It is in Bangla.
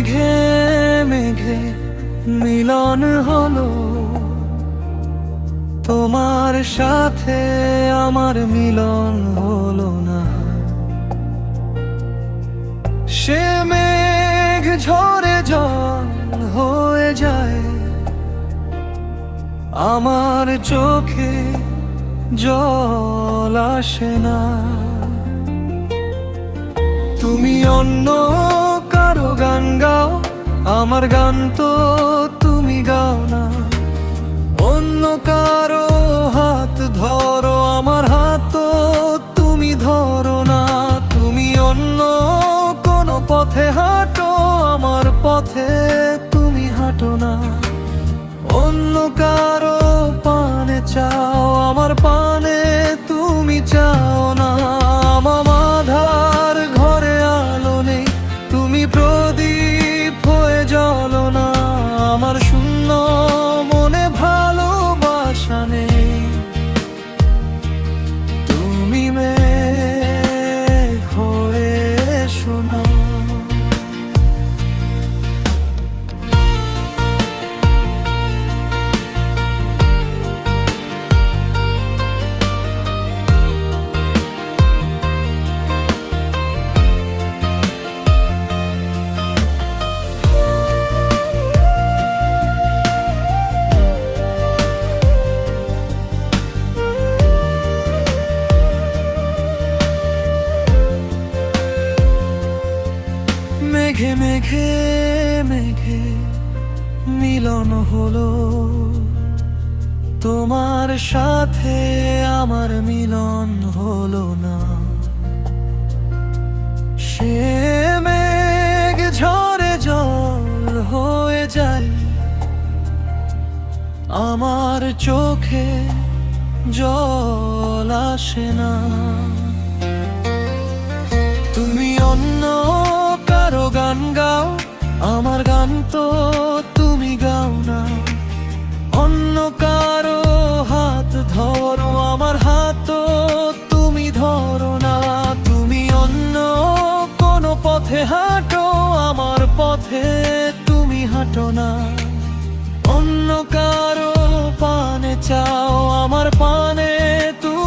মেঘে মেঘে মিলন হলো, তোমার সাথে আমার মিলন হলো না। সে মেঘ ঝরে জল হয়ে যায়, আমার চোখে জল আসে না। তুমি অন্য কারো গান গাও, আমার গান তো তুমি গাও না। অন্য কারো হাত ধরো, আমার হাত তো তুমি ধরো না। তুমি অন্য কোনো পথে হাঁটো, আমার পথে তুমি হাঁটো না। অন্য কারো পানে চাও, আমার পানে তুমি চাও না। আমার আধার ঘরে আলো নেই, তুমি প্রদীপ হয়ে জ্বলো না। আমার শূন্য মনে ভালোবাসা নেই, তুমি মেঘ হয়ে এসো না। মেঘে মেঘে মেঘে মিলন হলো, তোমার সাথে আমার মিলন হলো না। সে মেঘ ঝরে জল হয়ে যায়, আমার চোখে জল আসে না। তুমি অন্য কারো গান গাও, আমার গান তো তুমি গাও না। অন্য কারো হাত ধরো, আমার হাত তো তুমি ধরো না। তুমি অন্য কোনো পথে হাঁটো, আমার পথে তুমি হাঁটো না। অন্য কারো পানে চাও, আমার পানে তুমি